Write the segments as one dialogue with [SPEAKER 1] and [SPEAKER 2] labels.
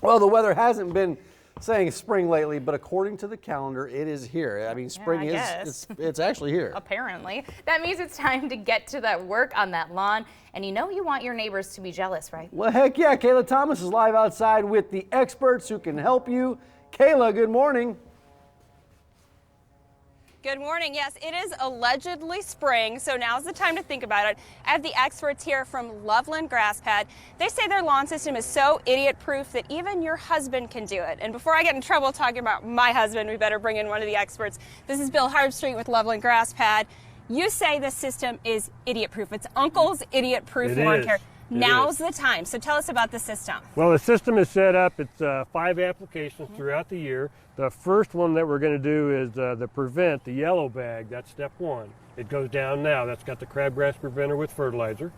[SPEAKER 1] Well, the weather hasn't been saying spring lately, but according to the calendar, it is here. I mean, spring it's actually here.
[SPEAKER 2] Apparently. That means it's time to get to that work on that lawn. And you know you want your neighbors to be jealous, right?
[SPEAKER 1] Well, heck yeah. Kayla Thomas is live outside with the experts who can help you. Kayla, good morning.
[SPEAKER 3] Good morning. Yes, it is allegedly spring, so now's the time to think about it. I have the experts here from Loveland Grass Pad. They say their lawn system is so idiot-proof that even your husband can do it. And before I get in trouble talking about my husband, we better bring in one of the experts. This is Bill Hardstreet with Loveland Grass Pad. You say the system is idiot-proof. It's Uncle's idiot-proof lawn care. Now's the time. So tell us about the system.
[SPEAKER 4] Well, the system is set up. It's 5 applications throughout the year. The first one that we're going to do is the Prevent, the yellow bag. That's step 1. It goes down now. That's got the crabgrass preventer with fertilizer.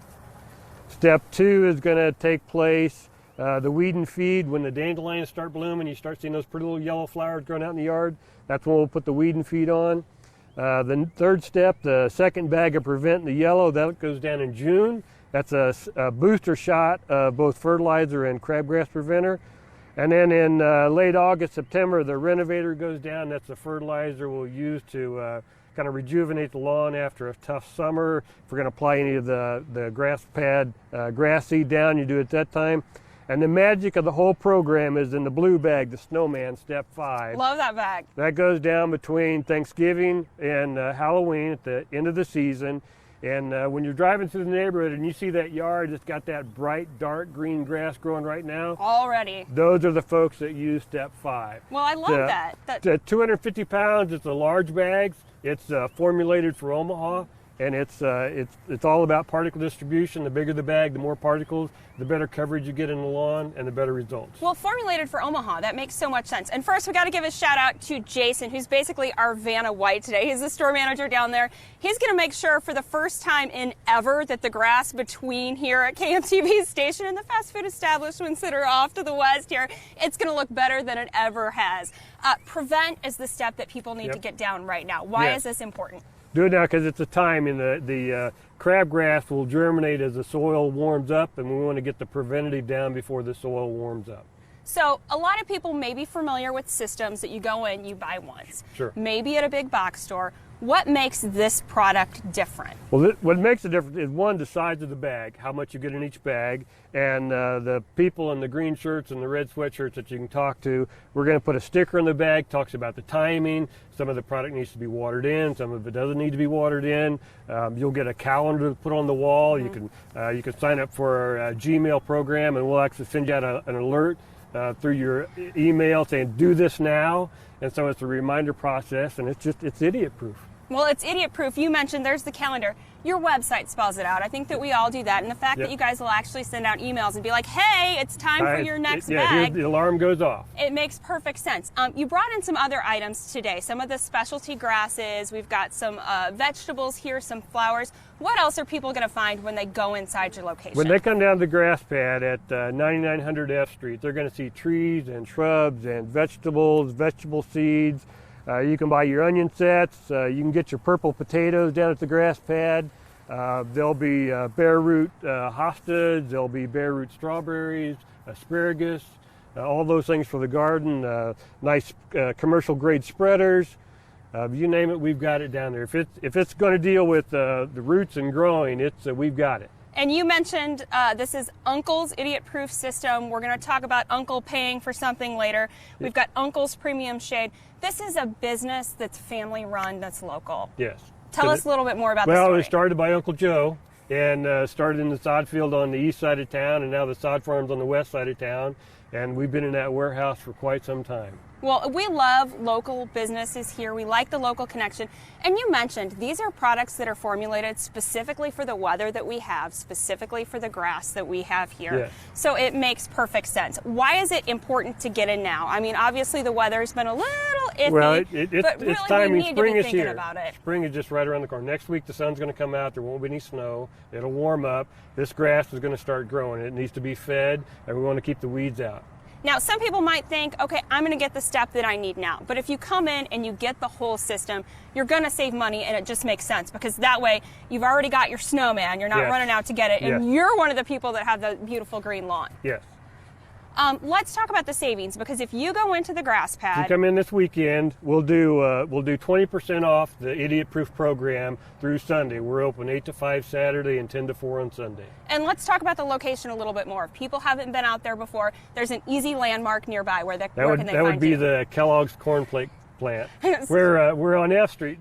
[SPEAKER 4] Step 2 is going to take place the weed and feed. When the dandelions start blooming, you start seeing those pretty little yellow flowers growing out in the yard. That's when we'll put the weed and feed on. The third step, the second bag of Prevent, the yellow, that goes down in June. That's a booster shot of both fertilizer and crabgrass preventer. And then in late August, September, the Renovator goes down. That's the fertilizer we'll use to kind of rejuvenate the lawn after a tough summer. If we're going to apply any of the grass pad grass seed down, you do it at that time. And the magic of the whole program is in the blue bag, the Snowman, step 5.
[SPEAKER 3] Love that bag.
[SPEAKER 4] That goes down between Thanksgiving and Halloween at the end of the season. And when you're driving through the neighborhood and you see that yard that's got that bright, dark green grass growing right now.
[SPEAKER 3] Already.
[SPEAKER 4] Those are the folks that use step 5.
[SPEAKER 3] Well, I love that.
[SPEAKER 4] The 250 pounds, it's a large bags. It's formulated for Omaha. And it's all about particle distribution. The bigger the bag, the more particles, the better coverage you get in the lawn, and the better results.
[SPEAKER 3] Well, formulated for Omaha, that makes so much sense. And first, we got to give a shout out to Jason, who's basically our Vanna White today. He's the store manager down there. He's going to make sure for the first time in ever that the grass between here at KMTV's station and the fast food establishments that are off to the west here, it's going to look better than it ever has. Prevent is the step that people need to get down right now. Why is this important?
[SPEAKER 4] Do it now because it's a time, and the crabgrass will germinate as the soil warms up, and we want to get the preventative down before the soil warms up.
[SPEAKER 3] So a lot of people may be familiar with systems that you go in, you buy once.
[SPEAKER 4] Sure.
[SPEAKER 3] Maybe at a big box store. What makes this product different?
[SPEAKER 4] Well, what makes it different is, one, the size of the bag, how much you get in each bag, and the people in the green shirts and the red sweatshirts that you can talk to. We're going to put a sticker in the bag, talks about the timing. Some of the product needs to be watered in, some of it doesn't need to be watered in. You'll get a calendar to put on the wall. You can sign up for our Gmail program, and we'll actually send you out an alert through your email saying, do this now. And so it's a reminder process, and it's idiot-proof.
[SPEAKER 3] Well, it's idiot-proof. You mentioned there's the calendar. Your website spells it out. I think that we all do that. And the fact that you guys will actually send out emails and be like, hey, it's time for your next bag.
[SPEAKER 4] The alarm goes off.
[SPEAKER 3] It makes perfect sense. You brought in some other items today, some of the specialty grasses. We've got some vegetables here, some flowers. What else are people going to find when they go inside your location?
[SPEAKER 4] When they come down the grass pad at 9900 F Street, they're going to see trees and shrubs and vegetables, vegetable seeds. You can buy your onion sets. You can get your purple potatoes down at the grass pad. There'll be bare root hostas. There'll be bare root strawberries, asparagus, all those things for the garden. Nice commercial grade spreaders. You name it, we've got it down there. If it's going to deal with the roots and growing, we've got it.
[SPEAKER 3] And you mentioned this is Uncle's idiot-proof system. We're going to talk about Uncle paying for something later. We've got Uncle's Premium Shade. This is a business that's family-run, that's local.
[SPEAKER 4] Yes.
[SPEAKER 3] Tell us a little bit more about the story.
[SPEAKER 4] Well, it was started by Uncle Joe, and started in the sod field on the east side of town, and now the sod farm's on the west side of town. And we've been in that warehouse for quite some time.
[SPEAKER 3] Well, we love local businesses here. We like the local connection. And you mentioned these are products that are formulated specifically for the weather that we have, specifically for the grass that we have here.
[SPEAKER 4] Yes.
[SPEAKER 3] So it makes perfect sense. Why is it important to get in now? I mean, obviously the weather's been a little iffy,
[SPEAKER 4] well,
[SPEAKER 3] but really
[SPEAKER 4] it's time.
[SPEAKER 3] we need
[SPEAKER 4] Spring
[SPEAKER 3] to be
[SPEAKER 4] is
[SPEAKER 3] thinking
[SPEAKER 4] here.
[SPEAKER 3] about it.
[SPEAKER 4] Spring is just right around the corner. Next week the sun's going to come out. There won't be any snow. It'll warm up. This grass is going to start growing. It needs to be fed, and we want to keep the weeds out.
[SPEAKER 3] Now, some people might think, okay, I'm going to get the step that I need now. But if you come in and you get the whole system, you're going to save money, and it just makes sense because that way you've already got your snowman. You're not running out to get it, and you're one of the people that have the beautiful green lawn.
[SPEAKER 4] Yes.
[SPEAKER 3] Let's talk about the savings, because if you go into the grass
[SPEAKER 4] If
[SPEAKER 3] pad,
[SPEAKER 4] you come in this weekend, we'll do 20% off the Idiot Proof program through Sunday. We're open 8 to 5 Saturday and 10 to 4 on Sunday.
[SPEAKER 3] and let's talk about the location a little bit more. If people haven't been out there before, there's an easy landmark nearby where can they find you?
[SPEAKER 4] That would be the Kellogg's corn plant. We're on F Street.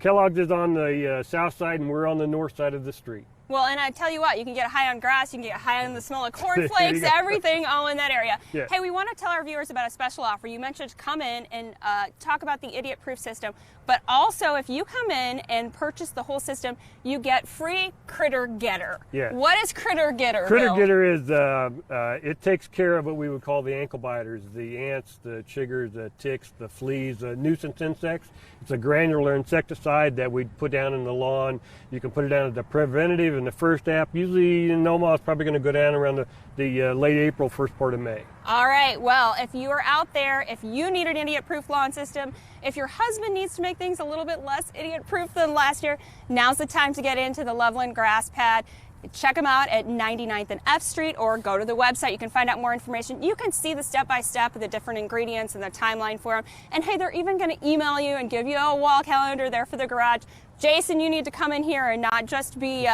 [SPEAKER 4] Kellogg's is on the south side, and we're on the north side of the street.
[SPEAKER 3] Well, and I tell you what, you can get high on grass, you can get high on the smell of cornflakes, everything all in that area.
[SPEAKER 4] Yeah.
[SPEAKER 3] Hey, we want to tell our viewers about a special offer. You mentioned come in and talk about the Idiot Proof system, but also if you come in and purchase the whole system, you get free Critter Getter.
[SPEAKER 4] Yeah.
[SPEAKER 3] What is Critter Getter,
[SPEAKER 4] Critter
[SPEAKER 3] Bill?
[SPEAKER 4] Gitter is, it takes care of what we would call the ankle biters, the ants, the chiggers, the ticks, the fleas, the nuisance insects. It's a granular insecticide that we put down in the lawn. You can put it down as a preventative in the first app. Usually in Omaha, it's probably going to go down around the late April, first part of May.
[SPEAKER 3] All right, well, if you are out there, if you need an idiot-proof lawn system, if your husband needs to make things a little bit less idiot-proof than last year, now's the time to get into the Loveland Grass Pad. Check them out at 99th and F Street, or go to the website. You can find out more information. You can see the step-by-step of the different ingredients and the timeline for them. And hey, they're even going to email you and give you a wall calendar there for the garage. Jason, you need to come in here and not just be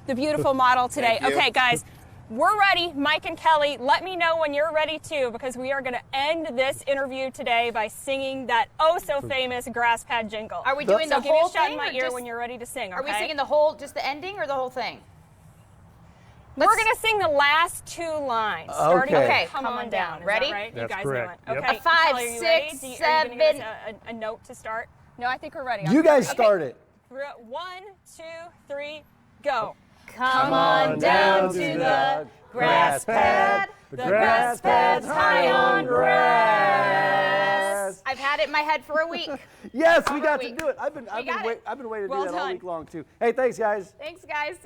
[SPEAKER 3] the beautiful model today.
[SPEAKER 1] Thank you.
[SPEAKER 3] Okay, guys. We're ready. Mike and Kelly, let me know when you're ready too, because we are going to end this interview today by singing that oh-so-famous grass pad jingle.
[SPEAKER 2] Are we doing
[SPEAKER 3] So
[SPEAKER 2] the
[SPEAKER 3] give me
[SPEAKER 2] whole
[SPEAKER 3] a shot
[SPEAKER 2] thing
[SPEAKER 3] in my
[SPEAKER 2] or
[SPEAKER 3] ear
[SPEAKER 2] just-
[SPEAKER 3] when you're ready to sing, okay?
[SPEAKER 2] Are we singing the whole, just the ending or the whole thing?
[SPEAKER 3] We're going to sing the last 2 lines, starting
[SPEAKER 1] Okay.
[SPEAKER 3] with
[SPEAKER 2] Okay,
[SPEAKER 3] Come On Down. Is
[SPEAKER 2] Ready?
[SPEAKER 3] that right? You
[SPEAKER 4] That's
[SPEAKER 3] guys
[SPEAKER 4] correct.
[SPEAKER 3] know it.
[SPEAKER 4] Yep.
[SPEAKER 3] Okay.
[SPEAKER 2] A 5,
[SPEAKER 3] Kelly, are you ready?
[SPEAKER 2] 6,
[SPEAKER 3] Are you gonna give us
[SPEAKER 2] 7.
[SPEAKER 3] a note to start? No, I think we're ready.
[SPEAKER 1] You guys
[SPEAKER 3] Okay.
[SPEAKER 1] start it.
[SPEAKER 3] 1, 2, 3, go.
[SPEAKER 2] Come on down to the grass pad.
[SPEAKER 4] The
[SPEAKER 2] grass pad's high on grass. I've had it in my head for a week.
[SPEAKER 1] Yes, we
[SPEAKER 2] Over
[SPEAKER 1] got
[SPEAKER 2] a
[SPEAKER 1] to
[SPEAKER 2] week.
[SPEAKER 1] do it. I've been
[SPEAKER 2] got it.
[SPEAKER 1] waiting to
[SPEAKER 3] Well
[SPEAKER 1] do that all
[SPEAKER 3] done.
[SPEAKER 1] week long too. Hey, thanks guys.
[SPEAKER 2] Thanks, guys.